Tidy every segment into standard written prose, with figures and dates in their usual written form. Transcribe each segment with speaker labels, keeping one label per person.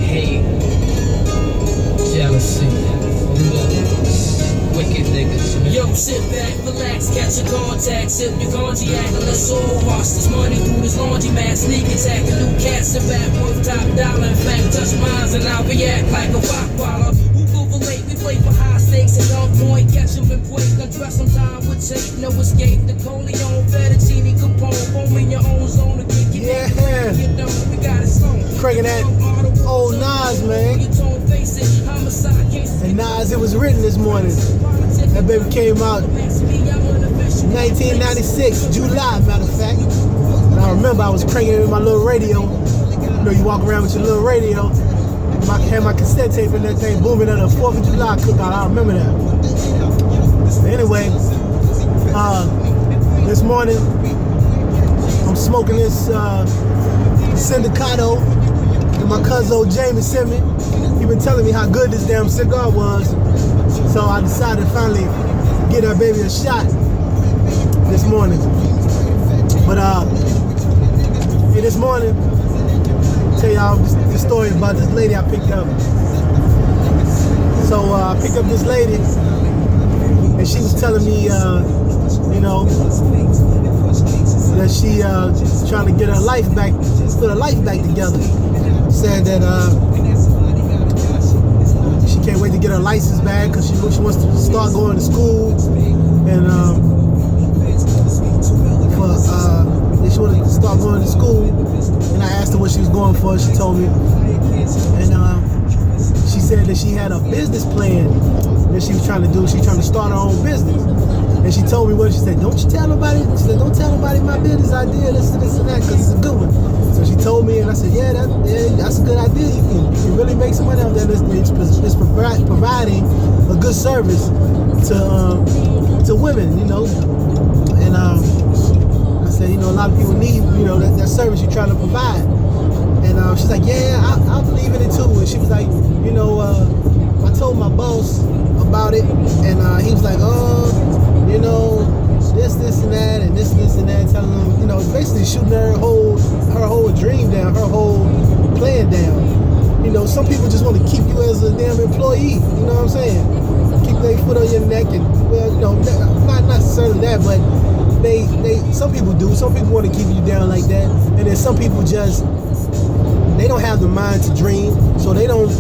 Speaker 1: hate, jealousy, wicked niggas. Yo, sit back, relax, catch a contact, sip your cognac, and let's all wash this money through this laundromat. Sneak attack, a new cat's a bat worth top dollar. In fact, touch mines and I'll react like a rock baller. Who overlate? We play for high stakes at gun point. Catch him and break, undress him time with tape. No escape, the Coleon, Fettuccine, Capone. Home in your own zone to kick it.
Speaker 2: Yeah.
Speaker 1: You know, we got it slow.
Speaker 2: Cranking that old Nas, man. And Nas, it was written this morning. That baby came out 1996, July, matter of fact. And I remember I was cranking it with my little radio. You know, you walk around with your little radio. I had my cassette tape and that thing booming at a 4th of July cookout. I remember that. Anyway, this morning, I'm smoking this Sindicato that my cousin Jamie sent me. He been telling me how good this damn cigar was. So I decided to finally get that baby a shot this morning. But this morning, I'll tell y'all the story about this lady I picked up. So I picked up this lady, and she was telling me, you know, that she trying to get her life back, put her life back together. Said that she can't wait to get her license back because she wants to start going to school, and she wanted to start going to school. And I asked her what she was going for. She told me, and she said that she had a business plan that she was trying to do. She's trying to start her own business. And she told me what she said. Don't you tell nobody. She said, don't tell nobody my business idea. This and that, because it's a good one. So she told me, and I said, yeah, that's a good idea. You can really make some money out there. It's providing a good service to women, you know. And I said, you know, a lot of people need, you know, that service you're trying to provide. And she's like, yeah, I believe in it too. And she was like, you know, I told my boss about it, and he was like, oh, you know, this and that, and this and that, telling them, you know, basically shooting her whole dream down, her whole plan down. You know, some people just want to keep you as a damn employee. You know what I'm saying? Keep their foot on your neck, and well, you know, not necessarily that, but some people do. Some people want to keep you down like that, and then some people just they don't have the mind to dream, so they don't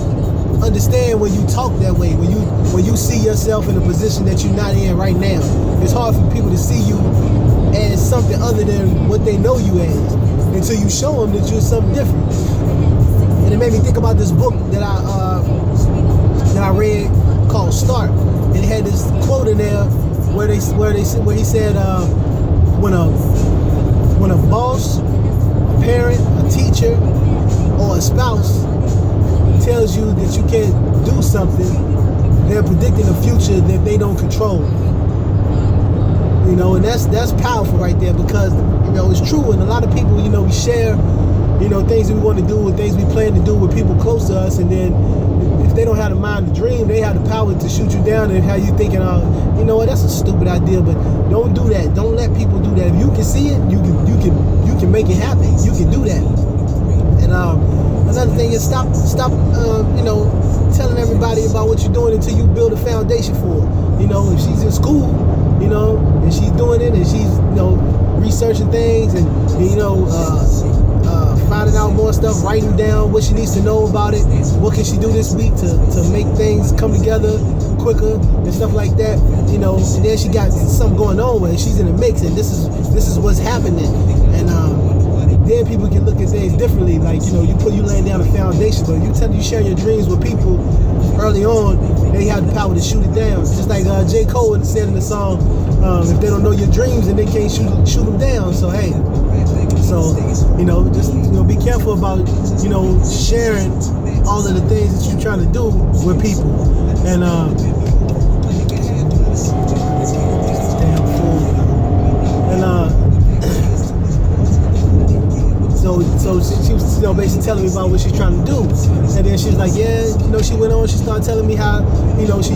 Speaker 2: understand when you talk that way. When you see yourself in a position that you're not in right now, it's hard for people to see you as something other than what they know you as until you show them that you're something different. And it made me think about this book that I read called Start, and it had this quote in there where he said when a boss, a parent, a teacher, or a spouse tells you that you can't do something, they're predicting a future that they don't control. You know, and that's powerful right there, because, you know, it's true. And a lot of people, you know, we share, you know, things that we want to do and things we plan to do with people close to us, and then if they don't have the mind to dream, they have the power to shoot you down and have you thinking, you know what, that's a stupid idea. But don't do that. Don't let people do that. If you can see it, you can make it happen. You can do that. And another thing is stop you know, telling everybody about what you're doing until you build a foundation for it. You know, if she's in school, you know, and she's doing it, and she's, you know, researching things, and you know, finding out more stuff, writing down what she needs to know about it, what can she do this week to make things come together quicker and stuff like that, you know. And then she got something going on with it. She's in the mix, and this is what's happening. And then people can look at things differently. Like, you know, you laying down a foundation, but you share your dreams with people early on, they have the power to shoot it down. Just like J. Cole said in the song, if they don't know your dreams, then they can't shoot them down. So hey, you know, just, you know, be careful about, you know, sharing all of the things that you're trying to do with people. And so she was, you know, basically telling me about what she's trying to do. And then she was like, yeah, you know, she went on, she started telling me how, you know, she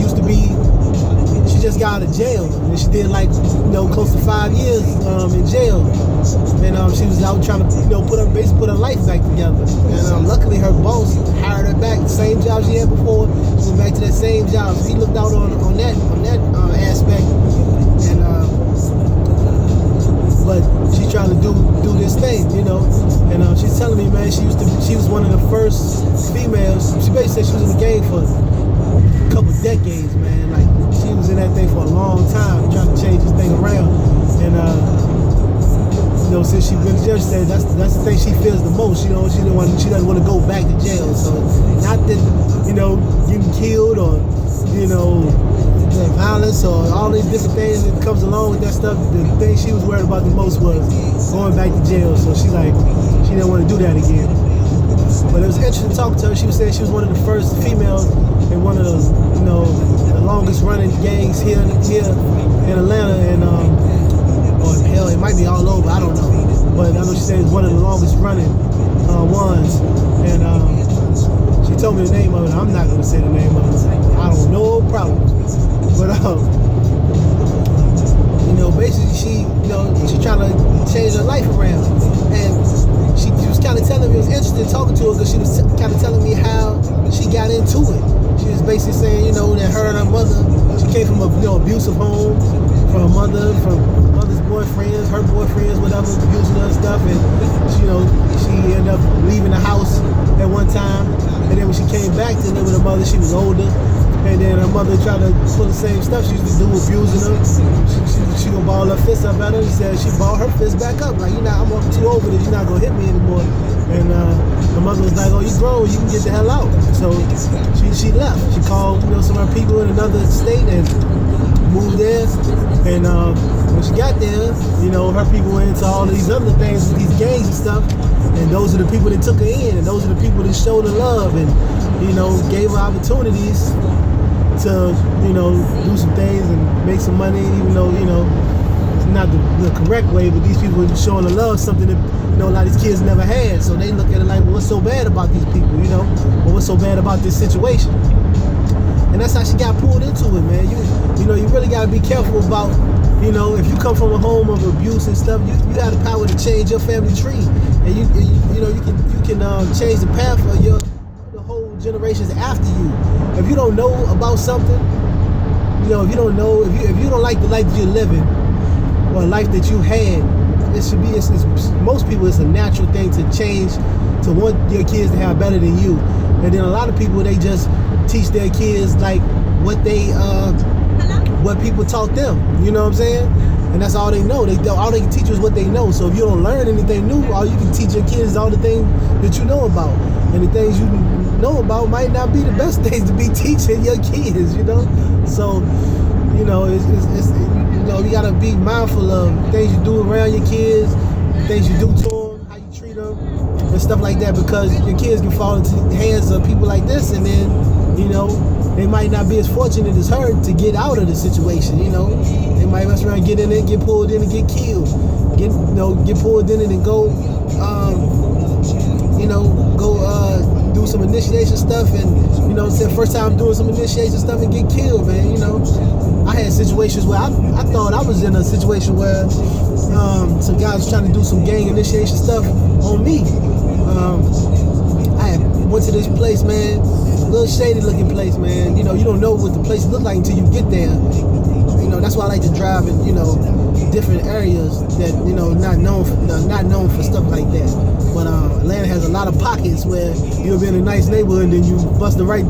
Speaker 2: just got out of jail, and she did, like, you know, close to 5 years in jail. And she was out trying to, you know, put her life back together. And luckily her boss hired her back, the same job she had before, went back to that same job. So he looked out on that aspect, and but she's trying to do this thing, you know. And she's telling me, man, she was one of the first females. She basically said she was in the game for a couple decades, man. Like she was in that thing for a long time, trying to change this thing around. And you know, since she been to jail, she said that's the thing she fears the most. You know, she doesn't want to go back to jail. So not that, you know, getting killed or, you know, violence or all these different things that comes along with that stuff. The thing she was worried about the most was going back to jail. So she didn't want to do that again. But it was interesting talking to her. She was saying she was one of the first females in one of the, you know, the longest running gangs here in Atlanta, and or hell, it might be all over, I don't know. But I know she said it's one of the longest running ones. And she told me the name of it. I'm not gonna say the name of it. I don't know, problem. But you know, basically she trying to change her life around, and she was kind of telling me, it was interesting talking to her because she was kind of telling me how she got into it. She was basically saying, you know, that her and her mother, she came from a, you know, abusive home, from her mother, from mother's boyfriends, her boyfriends, whatever, abusing her and stuff, and you know, she ended up leaving the house at one time, and then when she came back to live with her mother, she was older. And then her mother tried to pull the same stuff she used to do, abusing her. She gonna ball her fist up at her. She said she balled her fist back up. Like, I'm too old for this. You're not gonna hit me anymore. And her mother was like, oh, you grown, you can get the hell out. So she left. She called, you know, some of her people in another state and moved there. And when she got there, you know, her people went into all of these other things, these gangs and stuff. And those are the people that took her in, and those are the people that showed her love and, you know, gave her opportunities to, you know, do some things and make some money, even though, you know, it's not the correct way, but these people are showing the love, something that, you know, a lot of these kids never had. So they look at it like, well, what's so bad about these people, you know? Or what's so bad about this situation? And that's how she got pulled into it, man. You know, you really got to be careful about, you know, if you come from a home of abuse and stuff, you have the power to change your family tree. And you know, you can change the path of the whole generations after you. If you don't know about something, you know, if you don't like the life that you're living or a life that you had, most people, it's a natural thing to change, to want your kids to have better than you. And then a lot of people, they just teach their kids like what people taught them. You know what I'm saying? And that's all they know. All they can teach you is what they know. So if you don't learn anything new, all you can teach your kids is all the things that you know about. And the things you know about might not be the best things to be teaching your kids, you know? So, you know, it's you know, you gotta be mindful of things you do around your kids, things you do to them, how you treat them, and stuff like that, because your kids can fall into the hands of people like this, and then, you know, they might not be as fortunate as her to get out of the situation, you know? They might mess around, get in it, get pulled in and get killed. Get pulled in it and go, do some initiation stuff, and, you know, it's the first time doing some initiation stuff and get killed, man, you know? I had situations where I thought I was in a situation where some guys was trying to do some gang initiation stuff on me. I went to this place, man, a little shady looking place, man. You know, you don't know what the place look like until you get there. You know, that's why I like to drive in, you know, different areas that, you know, not known for stuff like that. But Atlanta has a lot of pockets where you'll be in a nice neighborhood and then you bust a right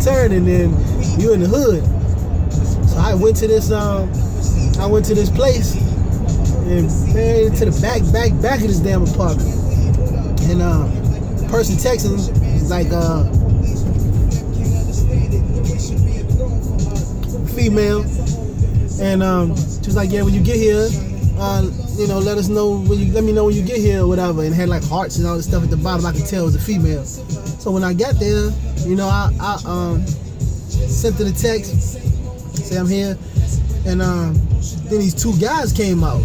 Speaker 2: turn and then you're in the hood. So I went to this place and, man, to the back of this damn apartment. And person texting is like female, and she was like, yeah, when you get here, you know, let me know when you get here or whatever, and had like hearts and all this stuff at the bottom. I could tell it was a female. So when I got there, you know, I sent her the text, say I'm here, and then these two guys came out,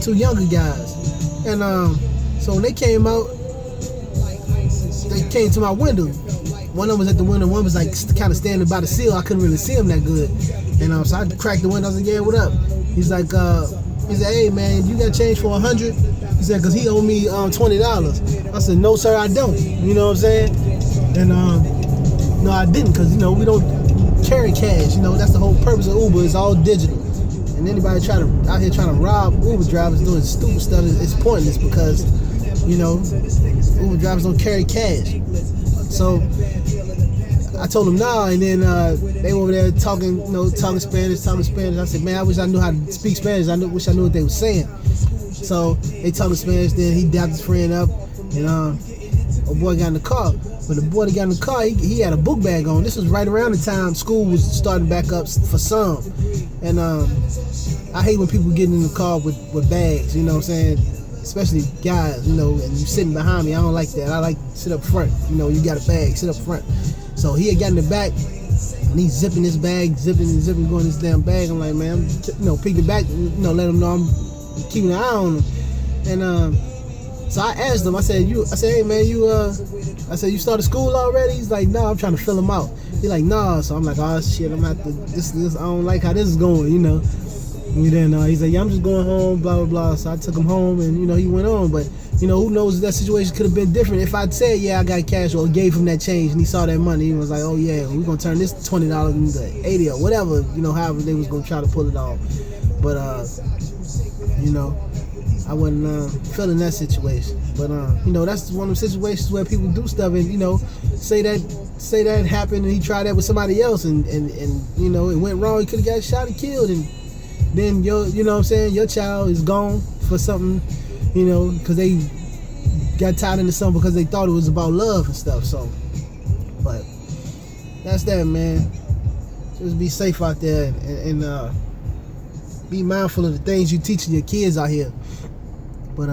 Speaker 2: two younger guys, and so when they came out, they came to my window. One of them was at the window, one was like kind of standing by the sill. I couldn't really see him that good, and so I cracked the window. I was like, yeah, what up? He's like, he said, hey man, you got change for $100? He said, cause he owed me $20. I said, no, sir, I don't. You know what I'm saying? And no, I didn't, because, you know, we don't carry cash. You know, that's the whole purpose of Uber. It's all digital. And anybody out here trying to rob Uber drivers doing stupid stuff, it's pointless, because, you know, Uber drivers don't carry cash. So I told them nah, and then they were over there talking Spanish. I said, man, I wish I knew how to speak Spanish. Wish I knew what they were saying. So they talking Spanish. Then he dapped his friend up, and a boy got in the car. But the boy that got in the car, he had a book bag on. This was right around the time school was starting back up for some. And I hate when people get in the car with bags, you know what I'm saying? Especially guys, you know, and you sitting behind me. I don't like that. I like to sit up front. You know, you got a bag, sit up front. So he had got in the back, and he's zipping his bag, zipping, going this damn bag. I'm like, man, picking back, let him know I'm keeping an eye on him. And so I asked him, I said, hey man, I said, you started school already? He's like, no, I'm trying to fill him out. He's like, nah. So I'm like, oh shit, I'm at this, I don't like how this is going, you know. And then he's like, yeah, I'm just going home, blah, blah, blah. So I took him home, and, you know, he went on. But, you know, who knows, that situation could have been different. If I'd said, yeah, I got cash, or gave him that change, and he saw that money, he was like, oh yeah, we're going to turn this $20 into 80 or whatever, you know, however they was going to try to pull it off. But, you know, I wasn't feeling that situation. But, you know, that's one of the situations where people do stuff and, you know, say that happened and he tried that with somebody else and you know, it went wrong. He could have got shot and killed, and then you know what I'm saying, your child is gone for something, you know, because they got tied into something because they thought it was about love and stuff. So, but that's that, man. Just be safe out there and be mindful of the things you teaching your kids out here. But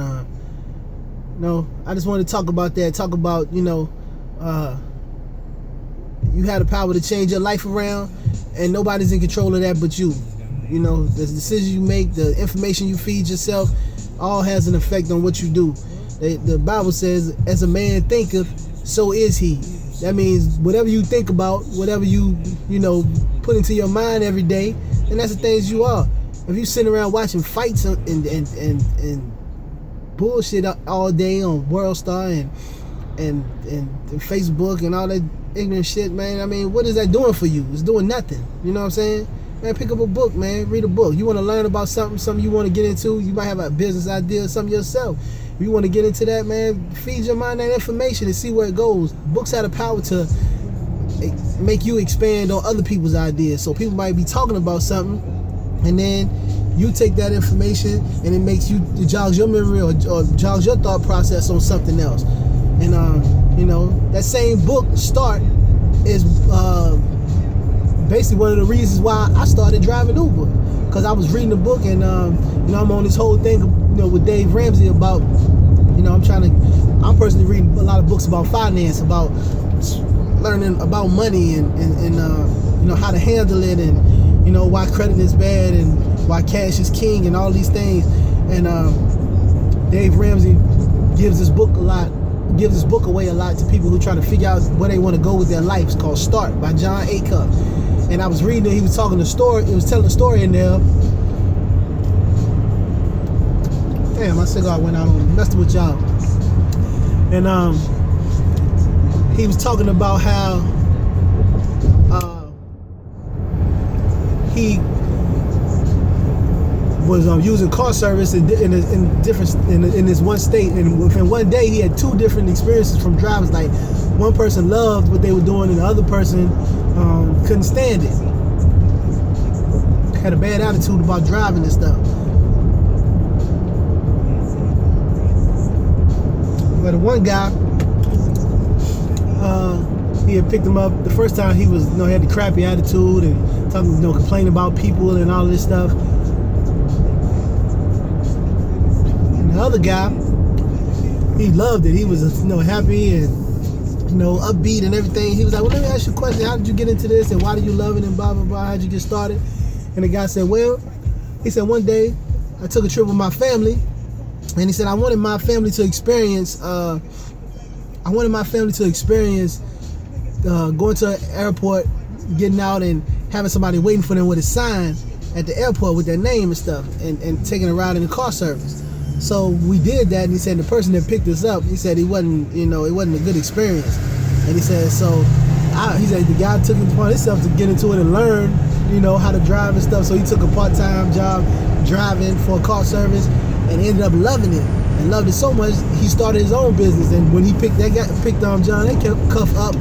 Speaker 2: no, I just want to talk about that. Talk about, you know, you had the power to change your life around, and nobody's in control of that but you. You know, the decisions you make, the information you feed yourself, all has an effect on what you do. The Bible says, as a man thinketh, so is he. That means whatever you think about, whatever you know, put into your mind every day, and that's the things you are. If you sitting around watching fights and bullshit all day on World Star and Facebook and all that ignorant shit, man, I mean, what is that doing for you? It's doing nothing. You know what I'm saying? Man, pick up a book, man. Read a book. You want to learn about something you want to get into. You might have a business idea, something yourself. If you want to get into that, man, feed your mind that information and see where it goes. Books have the power to make you expand on other people's ideas. So people might be talking about something, and then you take that information and it makes you, it jogs your memory or jogs your thought process on something else. And you know, that same book start is basically one of the reasons why I started driving Uber, because I was reading the book, and you know, I'm on this whole thing, you know, with Dave Ramsey about, you know, I'm personally reading a lot of books about finance, about learning about money and you know, how to handle it, and you know, why credit is bad and why cash is king and all these things. And Dave Ramsey gives this book away a lot to people who try to figure out where they want to go with their life. It's called Start by John Acuff. And I was reading it, he was telling a story in there. Damn, my cigar went out on messing with y'all. And he was talking about how he was using car service in this one state, and within one day he had 2 different experiences from drivers. Like, one person loved what they were doing, and the other person couldn't stand it. Had a bad attitude about driving and stuff. But the one guy, he had picked him up the first time. He was, you know, he had the crappy attitude and talking, you know, complaining about people and all this stuff. The other guy, he loved it. He was, you know, happy and, you know, upbeat and everything. He was like, well, let me ask you a question. How did you get into this, and why do you love it, and blah, blah, blah. How'd you get started? And the guy said, well, he said, one day I took a trip with my family, and he said, I wanted my family to experience going to an airport, getting out and having somebody waiting for them with a sign at the airport with their name and stuff, and taking a ride in the car service. So we did that, and he said the person that picked us up, he said it wasn't a good experience. And he said, he said the guy took it upon himself to get into it and learn, how to drive and stuff. So he took a part-time job driving for a car service and ended up loving it, and loved it so much he started his own business. And when he picked John Cuff up,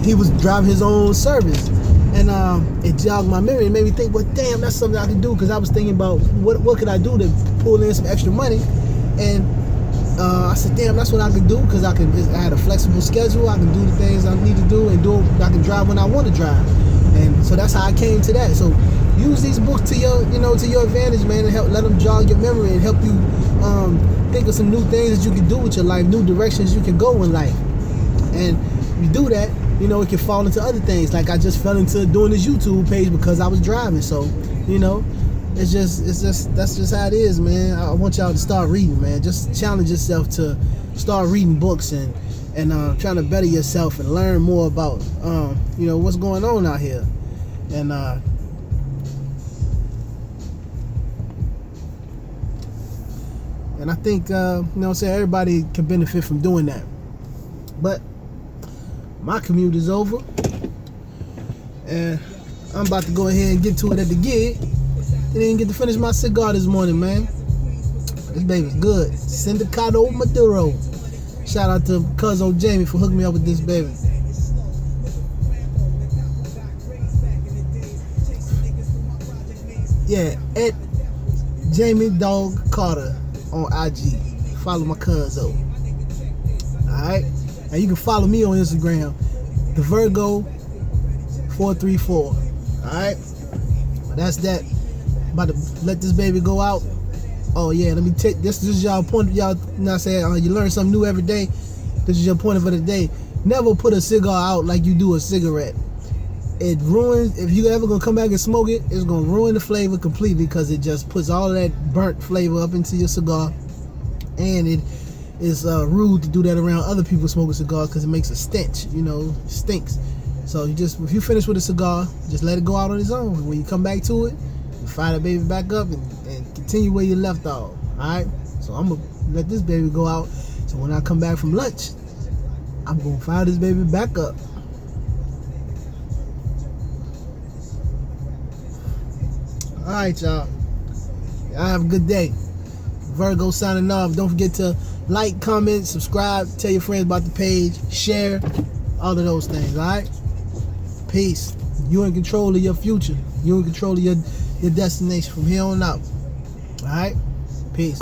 Speaker 2: he was driving his own service. And it jogged my memory and made me think, well, damn, that's something I could do, because I was thinking about what could I do to pull in some extra money. And I said, damn, that's what I could do, because I had a flexible schedule. I can do the things I need to do, and I can drive when I want to drive. And so that's how I came to that. So use these books to your advantage, man, and let them jog your memory and help you think of some new things that you can do with your life, new directions you can go in life. And you do that, it can fall into other things. Like I just fell into doing this YouTube page because I was driving. So, that's just how it is, man. I want y'all to start reading, man. Just challenge yourself to start reading books and trying to better yourself and learn more about, what's going on out here. And I think, everybody can benefit from doing that. But my commute is over, and I'm about to go ahead and get to it at the gig. Didn't even get to finish my cigar this morning, man. This baby's good. Sindicato Maduro. Shout out to Cuzzo Jamie for hooking me up with this baby. Yeah, at Jamie Dog Carter on IG. Follow my Cuzzo. Alright? And you can follow me on Instagram, the Virgo 434. Alright? That's that. About to let this baby go out. Oh yeah, let me take this is y'all point. Y'all you learn something new every day. This is your point for the day. Never put a cigar out like you do a cigarette. It ruins. If you ever gonna come back and smoke it, it's gonna ruin the flavor completely, because it just puts all of that burnt flavor up into your cigar. And it is rude to do that around other people smoking cigars, because it makes a stench. Stinks. So if you finish with a cigar, just let it go out on its own. When you come back to it, you fire the baby back up and continue where you left off. Alright? So I'm gonna let this baby go out. So when I come back from lunch, I'm gonna fire this baby back up. Alright, y'all. Y'all have a good day. Virgo signing off. Don't forget to like, comment, subscribe, tell your friends about the page, share, all of those things. Alright? Peace. You in control of your future. You in control of your destination from here on out. Alright? Peace.